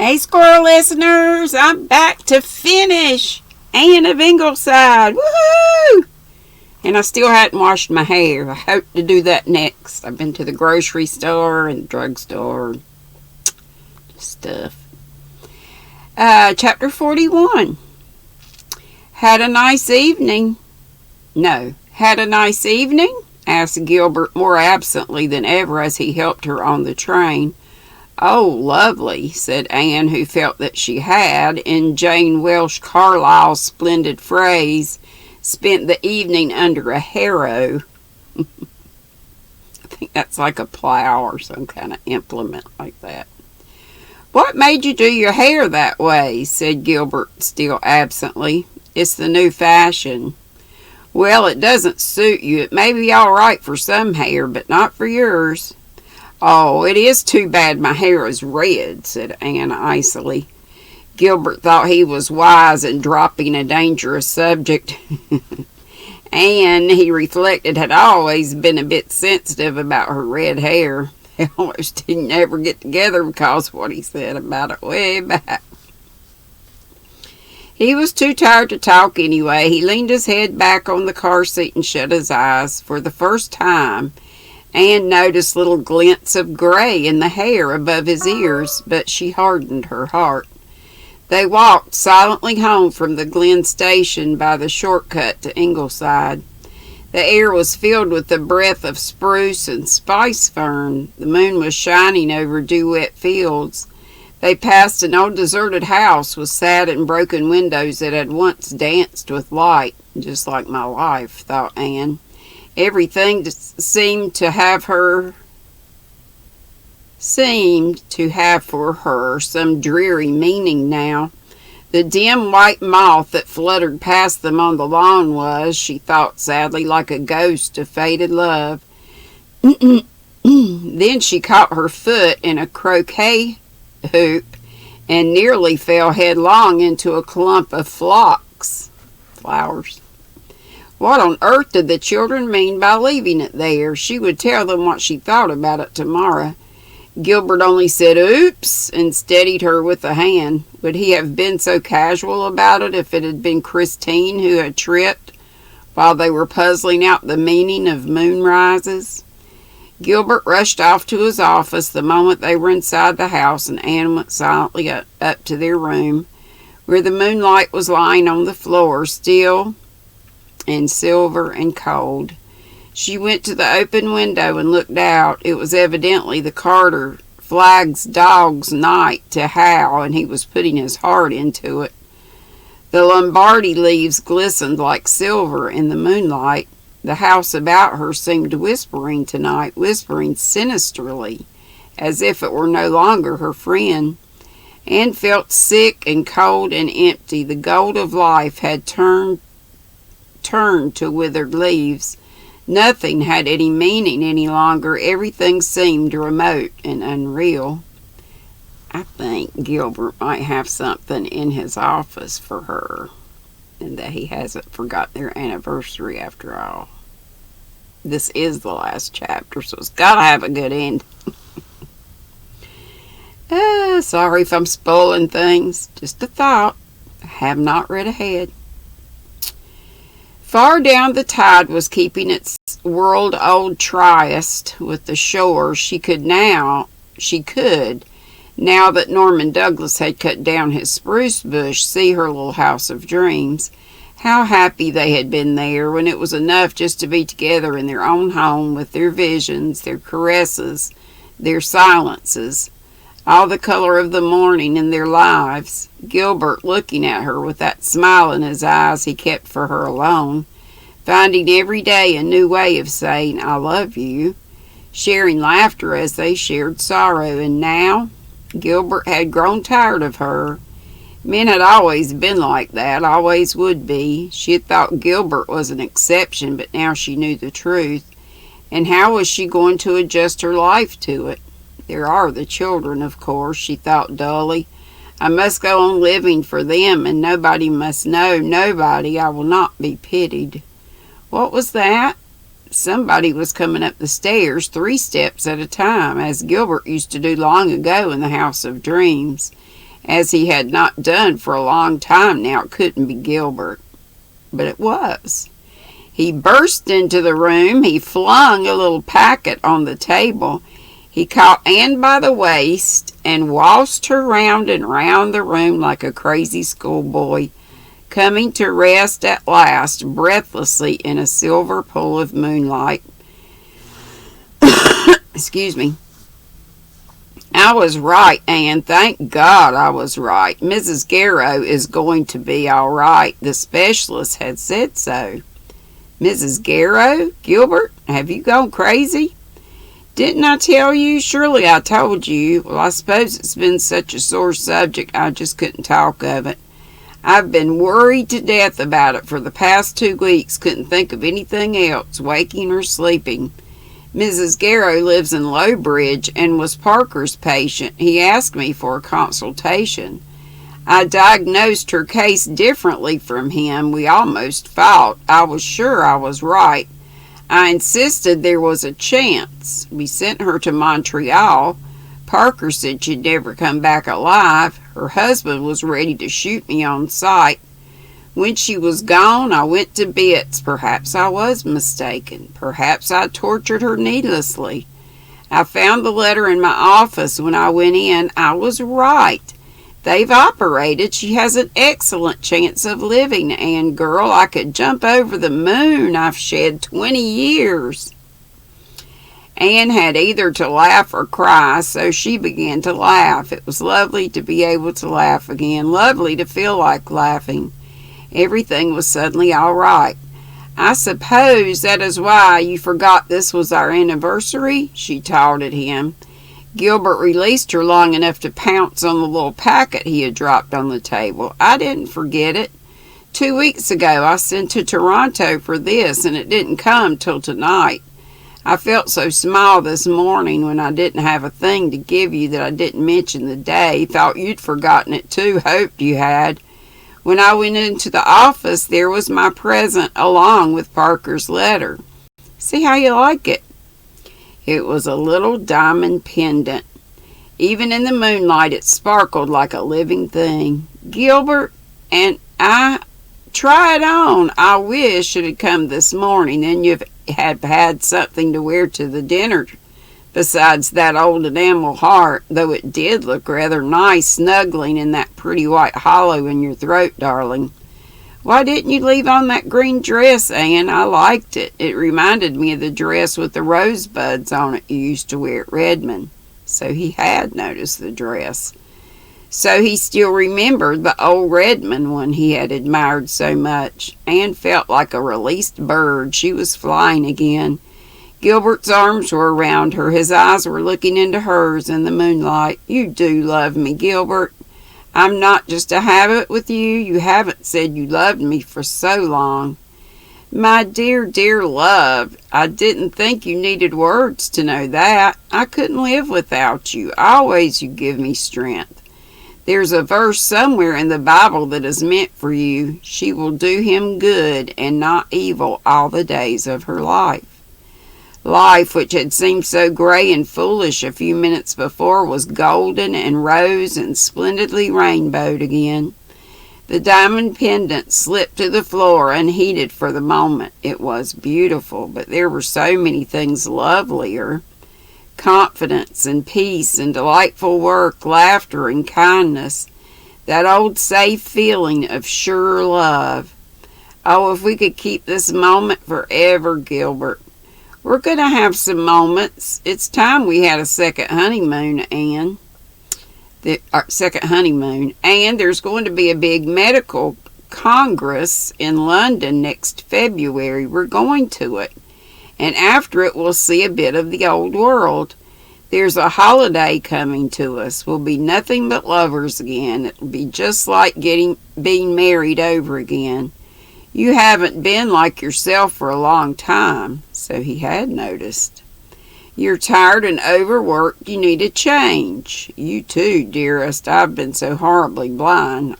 Hey, squirrel listeners, I'm back to finish Anne of Ingleside. Woohoo! And I still hadn't washed my hair. I hope to do that next. I've been to the grocery store and drugstore. Stuff. Chapter 41. Had a nice evening? Had a nice evening? Asked Gilbert more absently than ever as he helped her on the train. Oh, lovely, said Anne, who felt that she had, in Jane Welsh Carlyle's splendid phrase, spent the evening under a harrow. I think that's like a plow or some kind of implement like that. What made you do your hair that way? Said Gilbert, still absently. It's the new fashion. Well, it doesn't suit you. It may be all right for some hair, but not for yours. Oh, it is too bad my hair is red, said Anne icily. Gilbert thought he was wise in dropping a dangerous subject. Anne, he reflected, had always been a bit sensitive about her red hair. They almost didn't ever get together because of what he said about it way back. He was too tired to talk anyway. He leaned his head back on the car seat and shut his eyes. For the first time, Anne noticed little glints of gray in the hair above his ears, but she hardened her heart. They walked silently home from the Glen station by the shortcut to Ingleside. The air was filled with the breath of spruce and spice fern. The moon was shining over dew-wet fields. They passed an old deserted house with sad and broken windows that had once danced with light, just like my life, thought Anne. Everything seemed to have for her some dreary meaning now. The dim white moth that fluttered past them on the lawn was, she thought sadly, like a ghost of faded love. Then she caught her foot in a croquet hoop and nearly fell headlong into a clump of flowers. What on earth did the children mean by leaving it there? She would tell them what she thought about it tomorrow. Gilbert only said, "Oops," and steadied her with a hand. Would he have been so casual about it if it had been Christine who had tripped while they were puzzling out the meaning of moonrises? Gilbert rushed off to his office the moment they were inside the house, and Anne went silently up to their room, where the moonlight was lying on the floor, still and silver and cold. She went to the open window and looked out. It was evidently the Carter Flagg's dog's night to howl, and he was putting his heart into it. The Lombardy leaves glistened like silver in the moonlight. The house about her seemed whispering tonight, whispering sinisterly, as if it were no longer her friend. Anne felt sick and cold and empty. The gold of life had turned to withered leaves. Nothing had any meaning any longer. Everything seemed remote and unreal. I think Gilbert might have something in his office for her, and that he hasn't forgotten their anniversary after all. This is the last chapter, so it's got to have a good end. Sorry if I'm spoiling things. Just a thought. I have not read ahead. Far down the tide was keeping its world-old tryst with the shore. She could, now that Norman Douglas had cut down his spruce bush, see her little house of dreams. How happy they had been there, when it was enough just to be together in their own home with their visions, their caresses, their silences, all the color of the morning in their lives. Gilbert, looking at her with that smile in his eyes he kept for her alone, finding every day a new way of saying, "I love you," sharing laughter as they shared sorrow. And now Gilbert had grown tired of her. Men had always been like that, always would be. She had thought Gilbert was an exception, but now she knew the truth. And how was she going to adjust her life to it? There are the children, of course, she thought dully. I must go on living for them, and nobody must know, nobody. I will not be pitied. What was that? Somebody was coming up the stairs 3 steps at a time, as Gilbert used to do long ago in the House of Dreams. as he had not done for a long time now. It couldn't be Gilbert. But it was. He burst into the room. He flung a little packet on the table. He caught Anne by the waist and waltzed her round and round the room like a crazy schoolboy, coming to rest at last breathlessly in a silver pool of moonlight. Excuse me. I was right, Anne. Thank God I was right. Mrs. Garrow is going to be all right. The specialist had said so. Mrs. Garrow? Gilbert, have you gone crazy? Didn't I tell you? Surely I told you. Well, I suppose it's been such a sore subject I just couldn't talk of it. I've been worried to death about it for the past 2 weeks. Couldn't think of anything else, waking or sleeping. Mrs. Garrow lives in Lowbridge and was Parker's patient. He asked me for a consultation. I diagnosed her case differently from him. We almost fought. I was sure I was right. I insisted there was a chance. We sent her to Montreal. Parker said she'd never come back alive. Her husband was ready to shoot me on sight. When she was gone, I went to bits. Perhaps I was mistaken. Perhaps I tortured her needlessly. I found the letter in my office when I went in. I was right. They've operated. She has an excellent chance of living. And, girl, I could jump over the moon. I've shed 20 years. Anne had either to laugh or cry, so she began to laugh. It was lovely to be able to laugh again, lovely to feel like laughing. Everything was suddenly all right. I suppose that is why you forgot this was our anniversary, she taunted him. Gilbert released her long enough to pounce on the little packet he had dropped on the table. I didn't forget it. 2 weeks ago I sent to Toronto for this, and it didn't come till tonight. I felt so small this morning when I didn't have a thing to give you that I didn't mention the day. Thought you'd forgotten it too. Hoped you had. When I went into the office, there was my present along with Parker's letter. See how you like it. It was a little diamond pendant. Even in the moonlight, it sparkled like a living thing. Gilbert, and I try it on. I wish it had come this morning. Then you'd have had something to wear to the dinner besides that old enamel heart, though it did look rather nice snuggling in that pretty white hollow in your throat, darling. Why didn't you leave on that green dress, Anne? I liked it. It reminded me of the dress with the rosebuds on it you used to wear at Redmond. So he had noticed the dress. So he still remembered the old Redmond one he had admired so much. Anne felt like a released bird. She was flying again. Gilbert's arms were around her. His eyes were looking into hers in the moonlight. You do love me, Gilbert. I'm not just a habit with you. You haven't said you loved me for so long. My dear, dear love, I didn't think you needed words to know that. I couldn't live without you. Always you give me strength. There's a verse somewhere in the Bible that is meant for you. She will do him good and not evil all the days of her life. Life, which had seemed so gray and foolish a few minutes before, was golden and rose and splendidly rainbowed again. The diamond pendant slipped to the floor unheeded for the moment. It was beautiful, but there were so many things lovelier. Confidence and peace and delightful work, laughter and kindness. That old safe feeling of sure love. Oh, if we could keep this moment forever, Gilbert. We're going to have some moments. It's time we had a second honeymoon, Anne. Second honeymoon. And there's going to be a big medical congress in London next February. We're going to it. And after it, we'll see a bit of the old world. There's a holiday coming to us. We'll be nothing but lovers again. It'll be just like being married over again. You haven't been like yourself for a long time, so he had noticed. You're tired and overworked. You need a change. You too, dearest. I've been so horribly blind.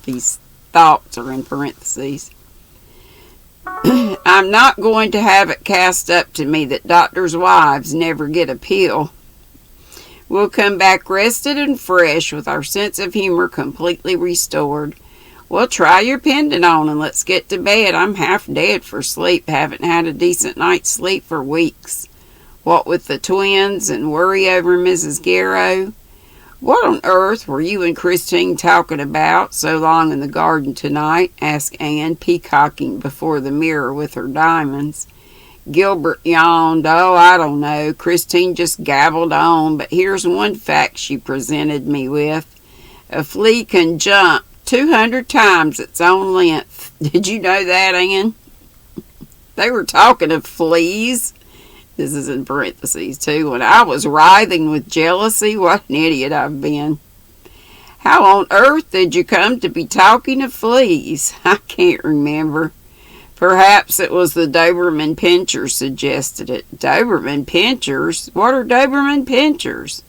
These thoughts are in parentheses. I'm not going to have it cast up to me that doctors' wives never get a pill. We'll come back rested and fresh with our sense of humor completely restored. Well, try your pendant on and let's get to bed. I'm half dead for sleep. Haven't had a decent night's sleep for weeks. What with the twins and worry over Mrs. Garrow. What on earth were you and Christine talking about so long in the garden tonight? Asked Anne, peacocking before the mirror with her diamonds. Gilbert yawned. Oh, I don't know. Christine just gabbled on, but here's one fact she presented me with. A flea can jump 200 times its own length. Did you know that, Anne? They were talking of fleas. This is in parentheses, too. When I was writhing with jealousy, what an idiot I've been. How on earth did you come to be talking of fleas? I can't remember. Perhaps it was the Doberman Pinschers suggested it. Doberman Pinschers? What are Doberman Pinschers?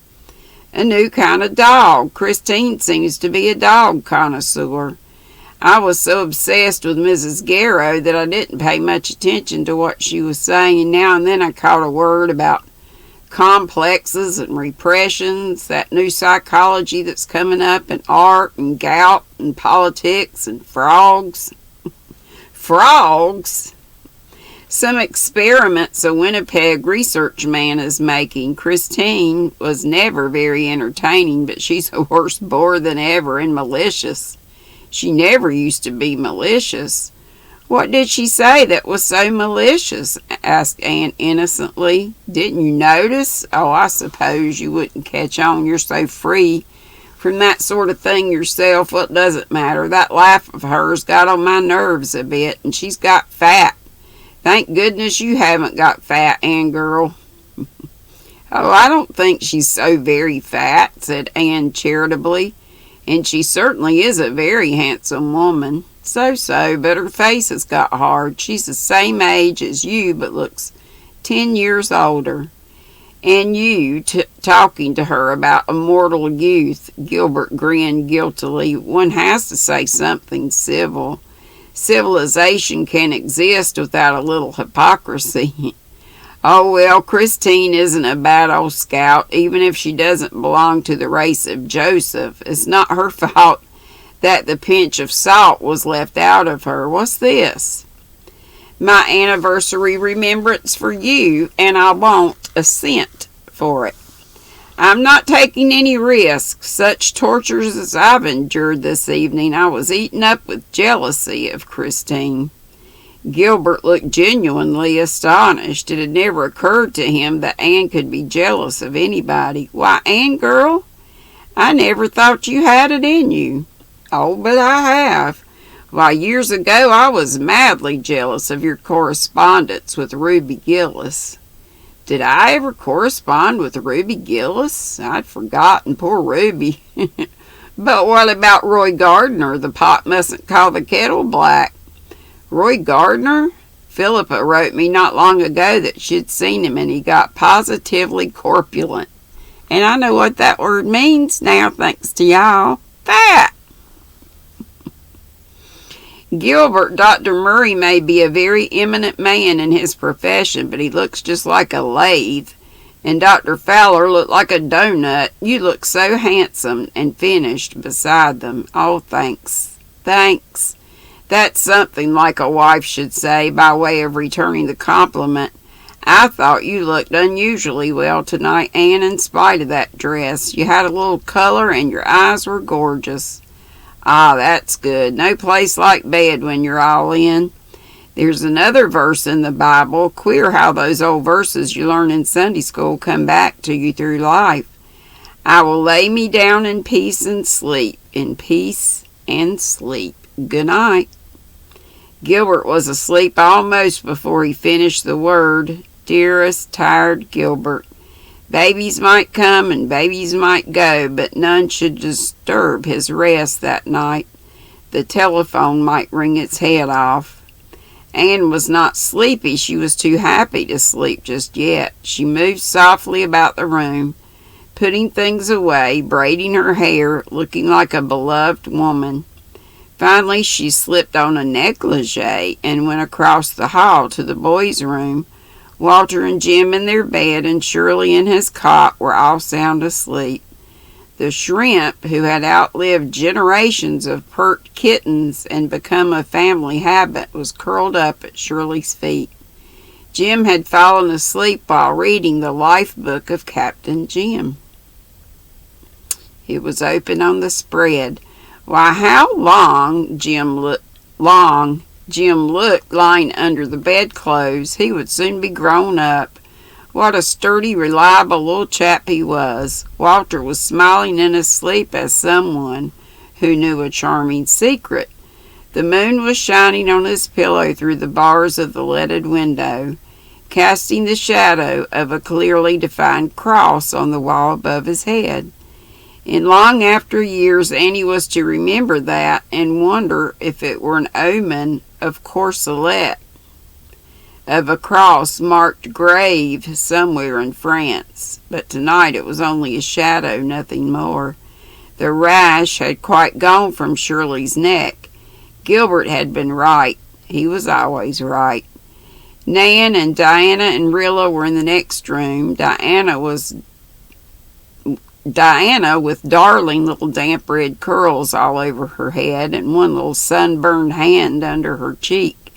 A new kind of dog. Christine seems to be a dog connoisseur. I was so obsessed with Mrs. Garrow that I didn't pay much attention to what she was saying, and now and then I caught a word about complexes and repressions, that new psychology that's coming up, and art and gout and politics and frogs. Frogs? Some experiments a Winnipeg research man is making. Christine was never very entertaining, but she's a worse bore than ever and malicious. She never used to be malicious. What did she say that was so malicious? Asked Anne innocently. Didn't you notice? Oh, I suppose you wouldn't catch on. You're so free from that sort of thing yourself. Well, it doesn't matter. That laugh of hers got on my nerves a bit, and she's got fat. Thank goodness you haven't got fat, Anne girl. Oh, I don't think she's so very fat, said Anne charitably. And she certainly is a very handsome woman. So, but her face has got hard. She's the same age as you, but looks 10 years older. And you talking to her about immortal youth. Gilbert grinned guiltily. One has to say something civil. Civilization can't exist without a little hypocrisy. Oh, well, Christine isn't a bad old scout, even if she doesn't belong to the race of Joseph. It's not her fault that the pinch of salt was left out of her. What's this? My anniversary remembrance for you, and I want a cent for it. I'm not taking any risks. Such tortures as I've endured this evening, I was eaten up with jealousy of Christine. Gilbert looked genuinely astonished. It had never occurred to him that Anne could be jealous of anybody. Why, Anne girl, I never thought you had it in you. Oh, but I have. Why, years ago I was madly jealous of your correspondence with Ruby Gillis. Did I ever correspond with Ruby Gillis? I'd forgotten, poor Ruby. But what about Roy Gardner? The pot mustn't call the kettle black. Roy Gardner? Philippa wrote me not long ago that she'd seen him and he got positively corpulent. And I know what that word means now, thanks to y'all. Fat! Gilbert, Dr. Murray may be a very eminent man in his profession, but he looks just like a lathe. And Dr. Fowler looked like a donut. You look so handsome and finished beside them. Oh, thanks. Thanks. That's something like a wife should say by way of returning the compliment. I thought you looked unusually well tonight, Anne, in spite of that dress. You had a little color and your eyes were gorgeous. Ah, that's good. No place like bed when you're all in. There's another verse in the Bible. Queer how those old verses you learn in Sunday school come back to you through life. I will lay me down in peace and sleep. In peace and sleep. Good night. Gilbert was asleep almost before he finished the word. Dearest, tired Gilbert. Babies might come and babies might go, but none should disturb his rest that night. The telephone might ring its head off. Anne was not sleepy. She was too happy to sleep just yet. She moved softly about the room, putting things away, braiding her hair, looking like a beloved woman. Finally, she slipped on a negligee and went across the hall to the boys' room, Walter and Jim in their bed and Shirley in his cot were all sound asleep. The shrimp, who had outlived generations of pert kittens and become a family habit, was curled up at Shirley's feet. Jim had fallen asleep while reading the life book of Captain Jim. It was open on the spread. Why, how long Jim looked lying under the bedclothes. He would soon be grown up. What a sturdy, reliable little chap he was. Walter was smiling in his sleep as someone who knew a charming secret. The moon was shining on his pillow through the bars of the leaded window, casting the shadow of a clearly defined cross on the wall above his head. In long after years, Annie was to remember that and wonder if it were an omen of corselet, of a cross marked grave somewhere in France. But tonight it was only a shadow, nothing more. The rash had quite gone from Shirley's neck. Gilbert had been right. He was always right. Nan and Diana and Rilla were in the next room. Diana with darling little damp red curls all over her head and one little sunburned hand under her cheek,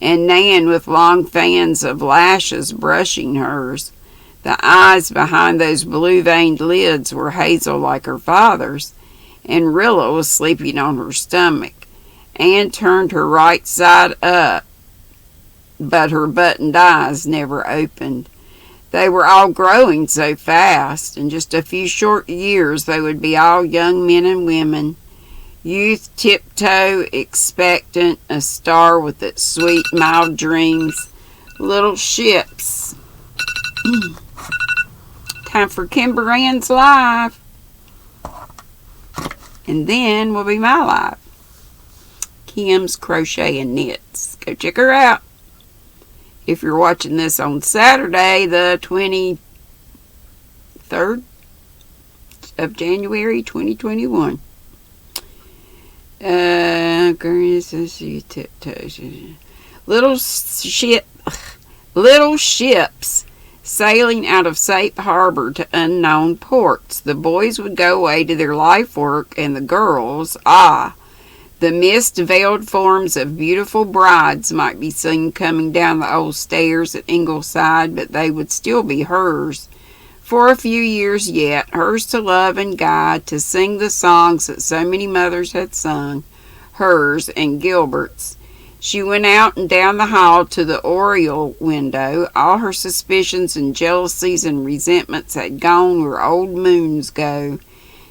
and Nan with long fans of lashes brushing hers. The eyes behind those blue-veined lids were hazel like her father's, and Rilla was sleeping on her stomach. Anne turned her right side up, but her buttoned eyes never opened. They were all growing so fast. In just a few short years they would be all young men and women. Youth tiptoe, expectant, a star with its sweet, mild dreams. Little ships. Time for Kimber Ann's Live. And then will be my live. Kim's Crochet and Knits. Go check her out. If you're watching this on Saturday, the 23rd of January, 2021. Little ships sailing out of safe harbor to unknown ports. The boys would go away to their life work, and the girls, the mist-veiled forms of beautiful brides might be seen coming down the old stairs at Ingleside, but they would still be hers. For a few years yet, hers to love and guide, to sing the songs that so many mothers had sung, hers and Gilbert's. She went out and down the hall to the oriel window. All her suspicions and jealousies and resentments had gone where old moons go.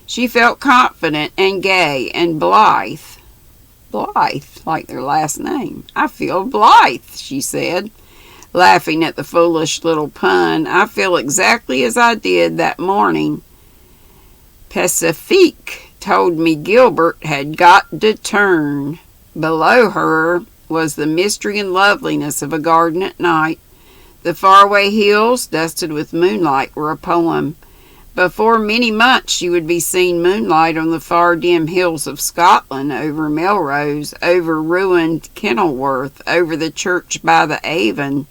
She felt confident and gay and blithe. Blythe, like their last name. I feel blithe, she said, laughing at the foolish little pun. I feel exactly as I did that morning. Pacifique told me Gilbert had got to turn. Below her was the mystery and loveliness of a garden at night. The faraway hills, dusted with moonlight, were a poem. Before many months she would be seen moonlight on the far dim hills of Scotland, over Melrose, over ruined Kenilworth, over the church by the Avon,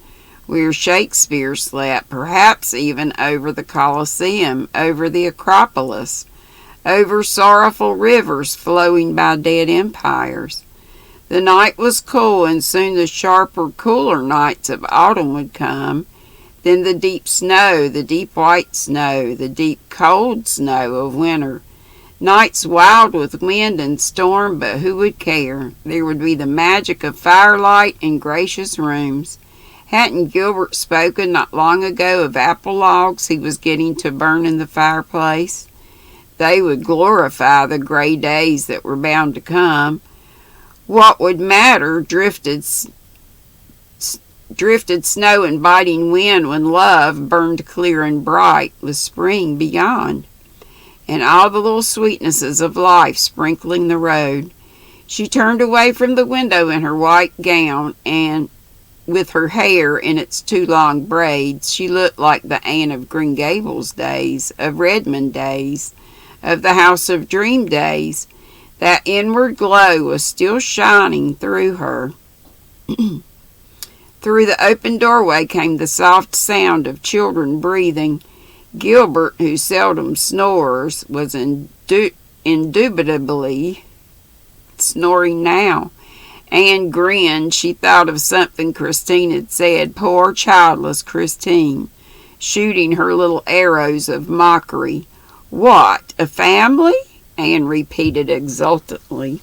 where Shakespeare slept, perhaps even over the Colosseum, over the Acropolis, over sorrowful rivers flowing by dead empires. The night was cool, and soon the sharper, cooler nights of autumn would come. Then the deep snow, the deep white snow, the deep cold snow of winter. Nights wild with wind and storm, but who would care? There would be the magic of firelight in gracious rooms. Hadn't Gilbert spoken not long ago of apple logs he was getting to burn in the fireplace? They would glorify the gray days that were bound to come. What would matter drifted snow and biting wind when love burned clear and bright with spring beyond, and all the little sweetnesses of life sprinkling the road. She turned away from the window in her white gown, and with her hair in its two long braids, she looked like the Anne of Green Gables days, of Redmond days, of the House of Dream days. That inward glow was still shining through her. Through the open doorway came the soft sound of children breathing. Gilbert, who seldom snores, was indubitably snoring now. Anne grinned. She thought of something Christine had said. Poor childless Christine, shooting her little arrows of mockery. What, a family? Anne repeated exultantly.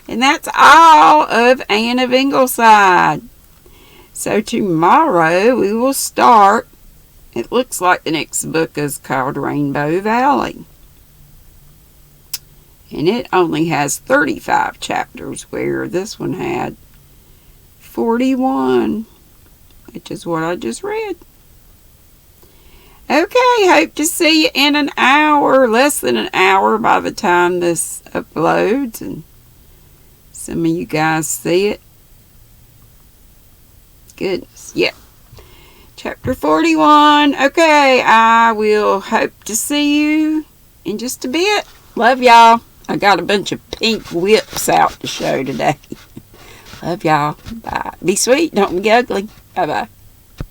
And that's all of Anne of Ingleside. So tomorrow we will start. It looks like the next book is called Rainbow Valley. And it only has 35 chapters, where this one had 41, which is what I just read. Okay, hope to see you in an hour, less than an hour by the time this uploads, and some of you guys see it. Goodness, yeah. Chapter 41. Okay, I will hope to see you in just a bit. Love y'all. I got a bunch of pink whips out to show today. Love y'all. Bye. Be sweet. Don't be ugly. Bye-bye.